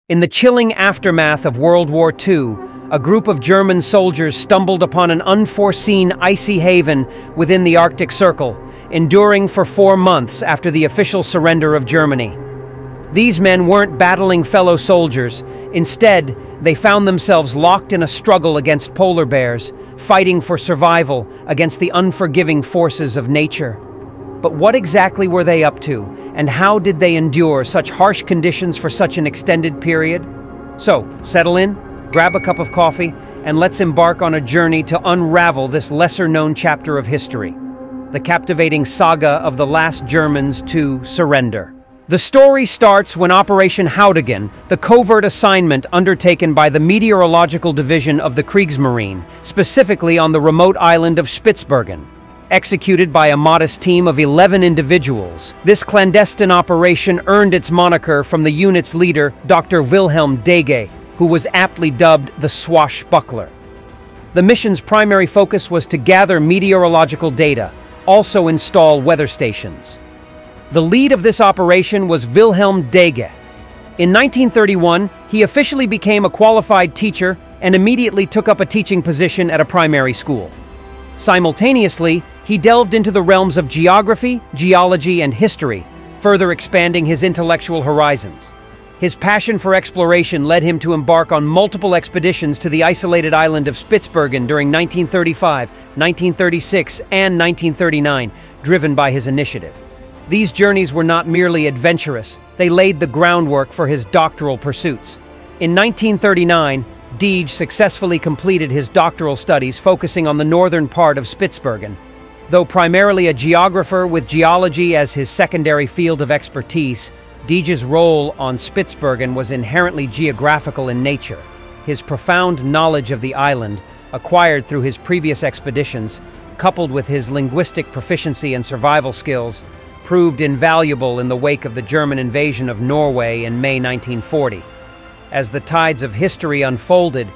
In the chilling aftermath of World War II, a group of German soldiers stumbled upon an unforeseen icy haven within the Arctic Circle, enduring for 4 months after the official surrender of Germany. These men weren't battling fellow soldiers. Instead, they found themselves locked in a struggle against polar bears, fighting for survival against the unforgiving forces of nature. But what exactly were they up to, and how did they endure such harsh conditions for such an extended period? So, settle in, grab a cup of coffee, and let's embark on a journey to unravel this lesser-known chapter of history, the captivating saga of the last Germans to surrender. The story starts when Operation Haudegen, the covert assignment undertaken by the Meteorological Division of the Kriegsmarine, specifically on the remote island of Spitsbergen. Executed by a modest team of 11 individuals, this clandestine operation earned its moniker from the unit's leader, Dr. Wilhelm Deege, who was aptly dubbed the Swashbuckler. The mission's primary focus was to gather meteorological data, also install weather stations. The lead of this operation was Wilhelm Deege. In 1931, he officially became a qualified teacher and immediately took up a teaching position at a primary school. Simultaneously, he delved into the realms of geography, geology, and history, further expanding his intellectual horizons. His passion for exploration led him to embark on multiple expeditions to the isolated island of Spitsbergen during 1935, 1936, and 1939, driven by his initiative. These journeys were not merely adventurous, they laid the groundwork for his doctoral pursuits. In 1939, Deege successfully completed his doctoral studies focusing on the northern part of Spitsbergen. Though primarily a geographer with geology as his secondary field of expertise, Deege's role on Spitsbergen was inherently geographical in nature. His profound knowledge of the island, acquired through his previous expeditions, coupled with his linguistic proficiency and survival skills, proved invaluable in the wake of the German invasion of Norway in May 1940. As the tides of history unfolded,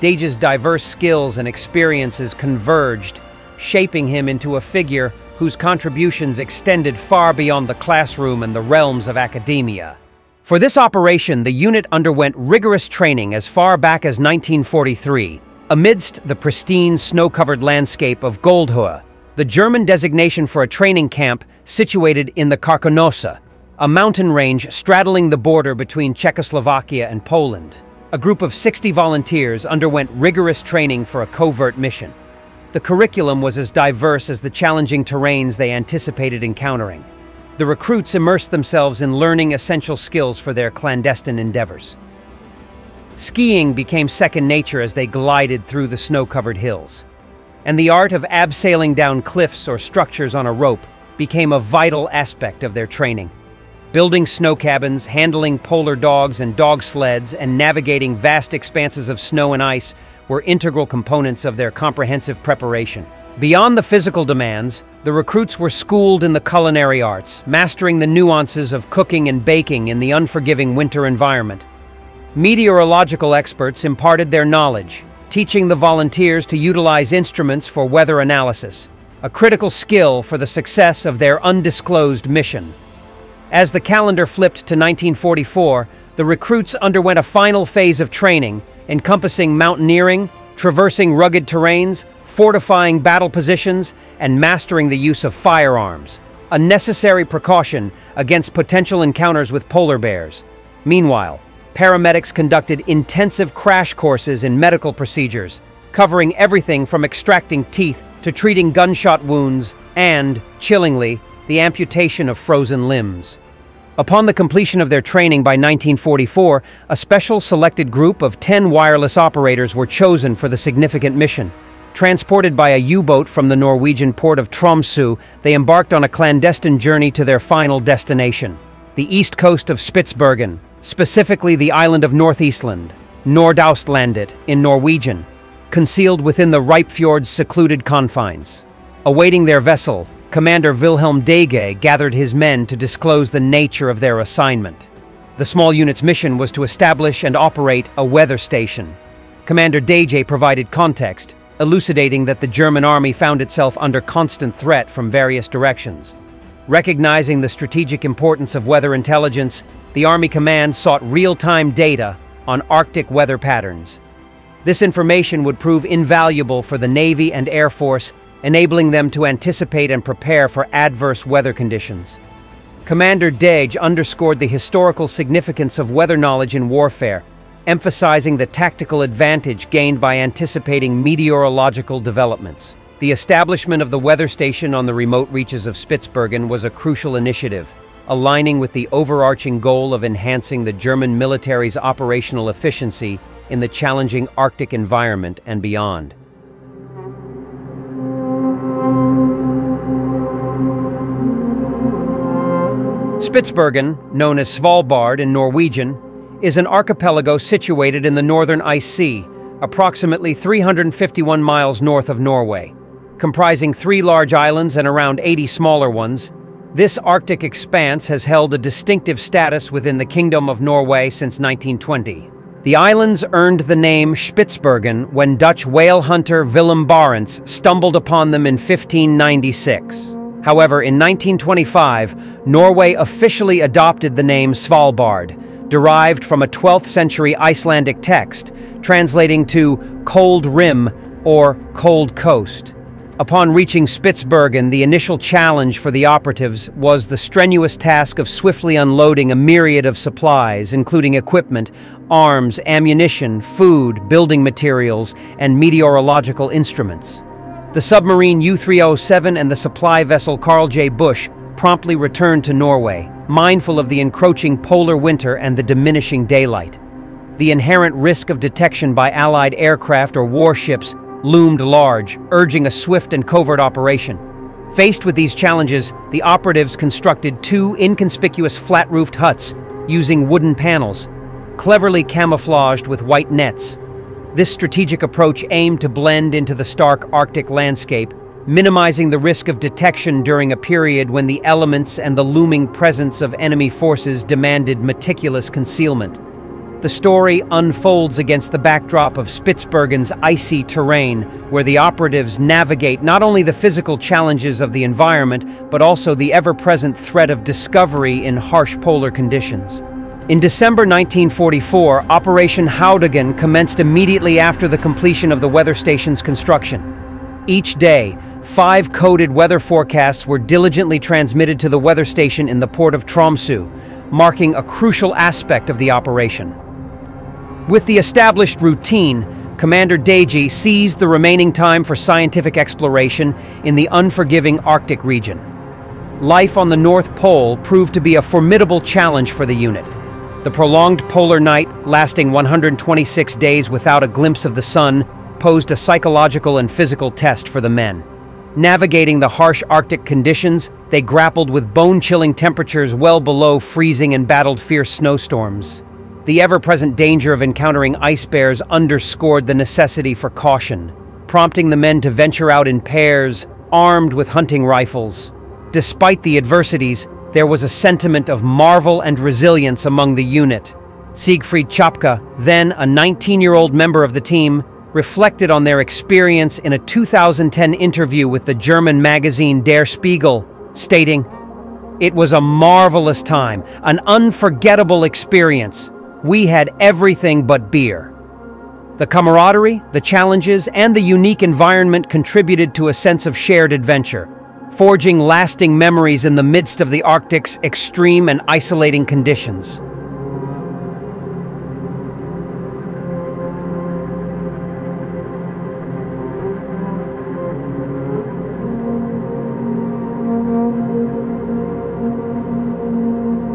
Deege's diverse skills and experiences converged, shaping him into a figure whose contributions extended far beyond the classroom and the realms of academia. For this operation, the unit underwent rigorous training as far back as 1943, amidst the pristine snow-covered landscape of Goldhöhe, the German designation for a training camp situated in the Karkonosze, a mountain range straddling the border between Czechoslovakia and Poland. A group of 60 volunteers underwent rigorous training for a covert mission. The curriculum was as diverse as the challenging terrains they anticipated encountering. The recruits immersed themselves in learning essential skills for their clandestine endeavors. Skiing became second nature as they glided through the snow-covered hills. And the art of abseiling down cliffs or structures on a rope became a vital aspect of their training. Building snow cabins, handling polar dogs and dog sleds, and navigating vast expanses of snow and ice were integral components of their comprehensive preparation. Beyond the physical demands, the recruits were schooled in the culinary arts, mastering the nuances of cooking and baking in the unforgiving winter environment. Meteorological experts imparted their knowledge, teaching the volunteers to utilize instruments for weather analysis, a critical skill for the success of their undisclosed mission. As the calendar flipped to 1944, the recruits underwent a final phase of training, encompassing mountaineering, traversing rugged terrains, fortifying battle positions, and mastering the use of firearms, a necessary precaution against potential encounters with polar bears. Meanwhile, paramedics conducted intensive crash courses in medical procedures, covering everything from extracting teeth to treating gunshot wounds and, chillingly, the amputation of frozen limbs. Upon the completion of their training by 1944, a special selected group of 10 wireless operators were chosen for the significant mission. Transported by a U-boat from the Norwegian port of Tromsø, they embarked on a clandestine journey to their final destination, the east coast of Spitsbergen, specifically the island of Northeastland, Nordaustlandet in Norwegian, concealed within the Reipfjord's secluded confines. Awaiting their vessel, Commander Wilhelm Deege gathered his men to disclose the nature of their assignment. The small unit's mission was to establish and operate a weather station. Commander Deege provided context, elucidating that the German army found itself under constant threat from various directions. Recognizing the strategic importance of weather intelligence, the Army Command sought real-time data on Arctic weather patterns. This information would prove invaluable for the Navy and Air Force, enabling them to anticipate and prepare for adverse weather conditions. Commander Dage underscored the historical significance of weather knowledge in warfare, emphasizing the tactical advantage gained by anticipating meteorological developments. The establishment of the weather station on the remote reaches of Spitsbergen was a crucial initiative, aligning with the overarching goal of enhancing the German military's operational efficiency in the challenging Arctic environment and beyond. Spitsbergen, known as Svalbard in Norwegian, is an archipelago situated in the northern Ice Sea, approximately 351 miles north of Norway. Comprising 3 large islands and around 80 smaller ones, this Arctic expanse has held a distinctive status within the Kingdom of Norway since 1920. The islands earned the name Spitsbergen when Dutch whale hunter Willem Barents stumbled upon them in 1596. However, in 1925, Norway officially adopted the name Svalbard, derived from a 12th century Icelandic text, translating to Cold Rim or Cold Coast. Upon reaching Spitsbergen, the initial challenge for the operatives was the strenuous task of swiftly unloading a myriad of supplies, including equipment, arms, ammunition, food, building materials, and meteorological instruments. The submarine U-307 and the supply vessel Carl J. Bush promptly returned to Norway, mindful of the encroaching polar winter and the diminishing daylight. The inherent risk of detection by Allied aircraft or warships loomed large, urging a swift and covert operation. Faced with these challenges, the operatives constructed 2 inconspicuous flat-roofed huts using wooden panels, cleverly camouflaged with white nets. This strategic approach aimed to blend into the stark Arctic landscape, minimizing the risk of detection during a period when the elements and the looming presence of enemy forces demanded meticulous concealment. The story unfolds against the backdrop of Spitsbergen's icy terrain, where the operatives navigate not only the physical challenges of the environment, but also the ever-present threat of discovery in harsh polar conditions. In December 1944, Operation Houdigan commenced immediately after the completion of the weather station's construction. Each day, 5 coded weather forecasts were diligently transmitted to the weather station in the port of Tromsø, marking a crucial aspect of the operation. With the established routine, Commander Dage seized the remaining time for scientific exploration in the unforgiving Arctic region. Life on the North Pole proved to be a formidable challenge for the unit. The prolonged polar night, lasting 126 days without a glimpse of the sun, posed a psychological and physical test for the men. Navigating the harsh Arctic conditions, they grappled with bone-chilling temperatures well below freezing and battled fierce snowstorms. The ever-present danger of encountering ice bears underscored the necessity for caution, prompting the men to venture out in pairs, armed with hunting rifles. Despite the adversities, there was a sentiment of marvel and resilience among the unit. Siegfried Chapka, then a 19-year-old member of the team, reflected on their experience in a 2010 interview with the German magazine Der Spiegel, stating, "It was a marvelous time, an unforgettable experience. We had everything but beer." The camaraderie, the challenges, and the unique environment contributed to a sense of shared adventure, forging lasting memories in the midst of the Arctic's extreme and isolating conditions.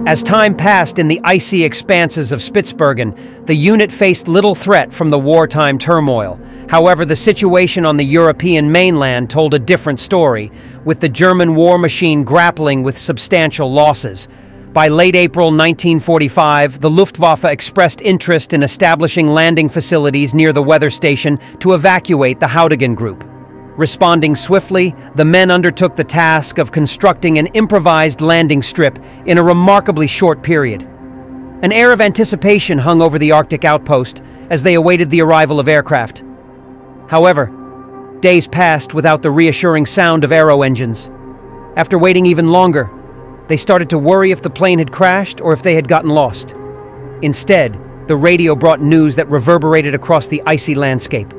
As time passed in the icy expanses of Spitsbergen, the unit faced little threat from the wartime turmoil. However, the situation on the European mainland told a different story, with the German war machine grappling with substantial losses. By late April 1945, the Luftwaffe expressed interest in establishing landing facilities near the weather station to evacuate the Houdigan group. Responding swiftly, the men undertook the task of constructing an improvised landing strip in a remarkably short period. An air of anticipation hung over the Arctic outpost as they awaited the arrival of aircraft. However, days passed without the reassuring sound of aero engines. After waiting even longer, They started to worry if the plane had crashed or if they had gotten lost. Instead, the radio brought news that reverberated across the icy landscape.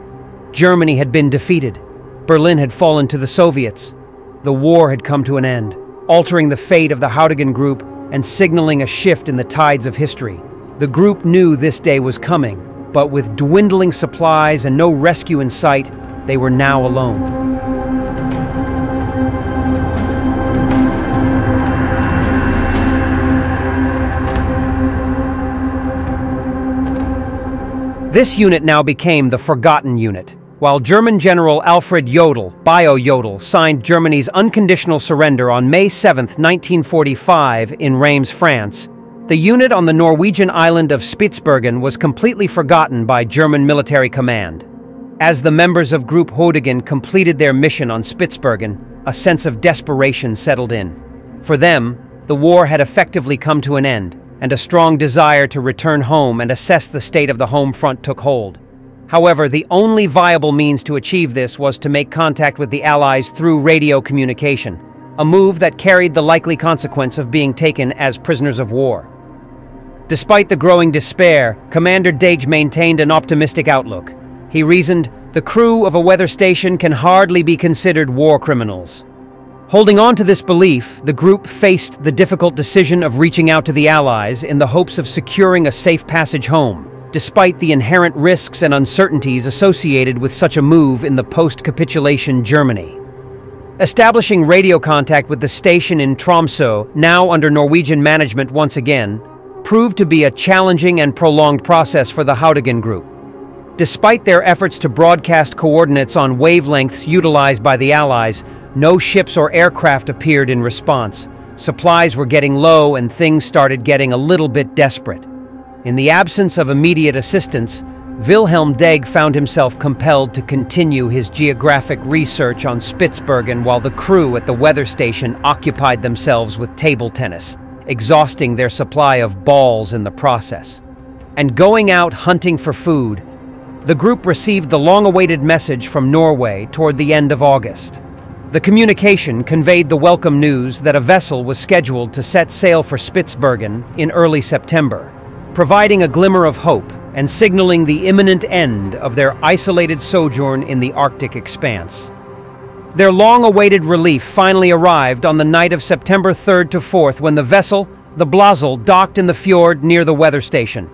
Germany had been defeated. Berlin had fallen to the Soviets. The war had come to an end, altering the fate of the Haudegen Group and signaling a shift in the tides of history. The group knew this day was coming, but with dwindling supplies and no rescue in sight, they were now alone. This unit now became the Forgotten Unit. While German General Alfred Jodl, Bio-Jodl, signed Germany's unconditional surrender on May 7, 1945 in Reims, France, the unit on the Norwegian island of Spitsbergen was completely forgotten by German military command. As the members of Group Haudegen completed their mission on Spitsbergen, a sense of desperation settled in. For them, the war had effectively come to an end, and a strong desire to return home and assess the state of the home front took hold. However, the only viable means to achieve this was to make contact with the Allies through radio communication, a move that carried the likely consequence of being taken as prisoners of war. Despite the growing despair, Commander Dage maintained an optimistic outlook. He reasoned, the crew of a weather station can hardly be considered war criminals. Holding on to this belief, the group faced the difficult decision of reaching out to the Allies in the hopes of securing a safe passage home, despite the inherent risks and uncertainties associated with such a move in the post-capitulation Germany. Establishing radio contact with the station in Tromsø, now under Norwegian management once again, proved to be a challenging and prolonged process for the Haudegen Group. Despite their efforts to broadcast coordinates on wavelengths utilized by the Allies, no ships or aircraft appeared in response. Supplies were getting low and things started getting a little bit desperate. In the absence of immediate assistance, Wilhelm Deeg found himself compelled to continue his geographic research on Spitsbergen while the crew at the weather station occupied themselves with table tennis, exhausting their supply of balls in the process. And going out hunting for food, the group received the long-awaited message from Norway toward the end of August. The communication conveyed the welcome news that a vessel was scheduled to set sail for Spitsbergen in early September, providing a glimmer of hope and signaling the imminent end of their isolated sojourn in the Arctic expanse. Their long-awaited relief finally arrived on the night of September 3rd to 4th when the vessel, the Blåsel, docked in the fjord near the weather station.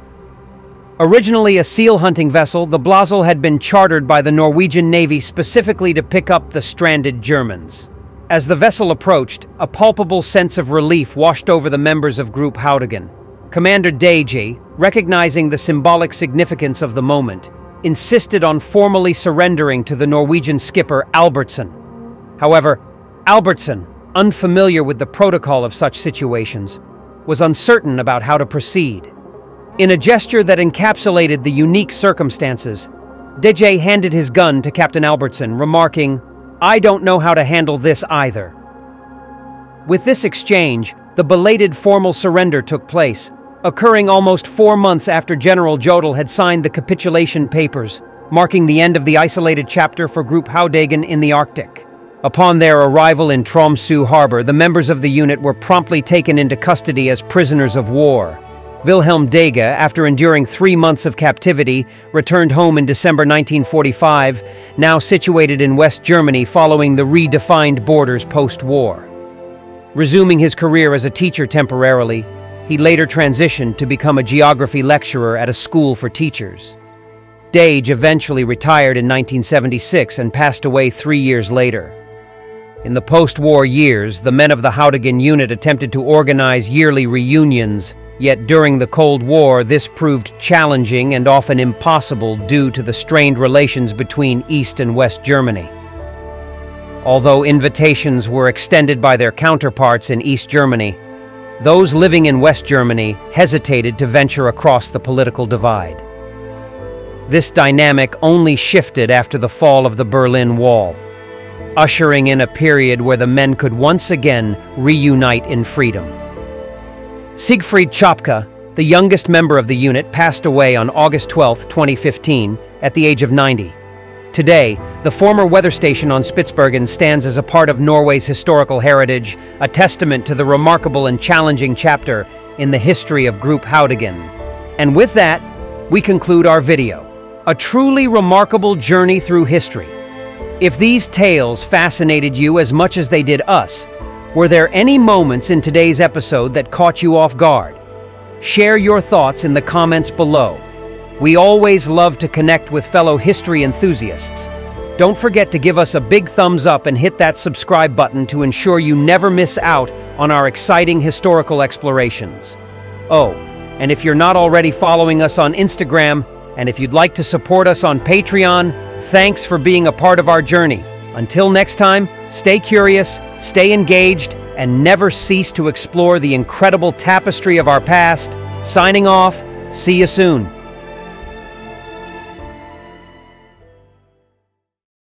Originally a seal hunting vessel, the Blåsel had been chartered by the Norwegian Navy specifically to pick up the stranded Germans. As the vessel approached, a palpable sense of relief washed over the members of Group Haudegen. Commander Dage, recognizing the symbolic significance of the moment, insisted on formally surrendering to the Norwegian skipper Albertsen. However, Albertsen, unfamiliar with the protocol of such situations, was uncertain about how to proceed. In a gesture that encapsulated the unique circumstances, Dage handed his gun to Captain Albertsen, remarking, "I don't know how to handle this either." With this exchange, the belated formal surrender took place, occurring almost 4 months after General Jodl had signed the capitulation papers, marking the end of the isolated chapter for Group Haudegen in the Arctic. Upon their arrival in Tromsø harbor, the members of the unit were promptly taken into custody as prisoners of war. Wilhelm Deege, after enduring 3 months of captivity, returned home in December 1945, now situated in West Germany following the redefined borders post-war. Resuming his career as a teacher temporarily, he later transitioned to become a geography lecturer at a school for teachers. Dage eventually retired in 1976 and passed away 3 years later. In the post-war years, the men of the Haudegen unit attempted to organize yearly reunions, yet during the Cold War, this proved challenging and often impossible due to the strained relations between East and West Germany. Although invitations were extended by their counterparts in East Germany, those living in West Germany hesitated to venture across the political divide. This dynamic only shifted after the fall of the Berlin Wall, ushering in a period where the men could once again reunite in freedom. Siegfried Schapke, the youngest member of the unit, passed away on August 12, 2015, at the age of 90. Today, the former weather station on Spitsbergen stands as a part of Norway's historical heritage, a testament to the remarkable and challenging chapter in the history of Group Haudigen. And with that, we conclude our video. A truly remarkable journey through history. If these tales fascinated you as much as they did us, were there any moments in today's episode that caught you off guard? Share your thoughts in the comments below. We always love to connect with fellow history enthusiasts. Don't forget to give us a big thumbs up and hit that subscribe button to ensure you never miss out on our exciting historical explorations. Oh, and if you're not already following us on Instagram, and if you'd like to support us on Patreon, thanks for being a part of our journey. Until next time, stay curious, stay engaged, and never cease to explore the incredible tapestry of our past. Signing off, see you soon.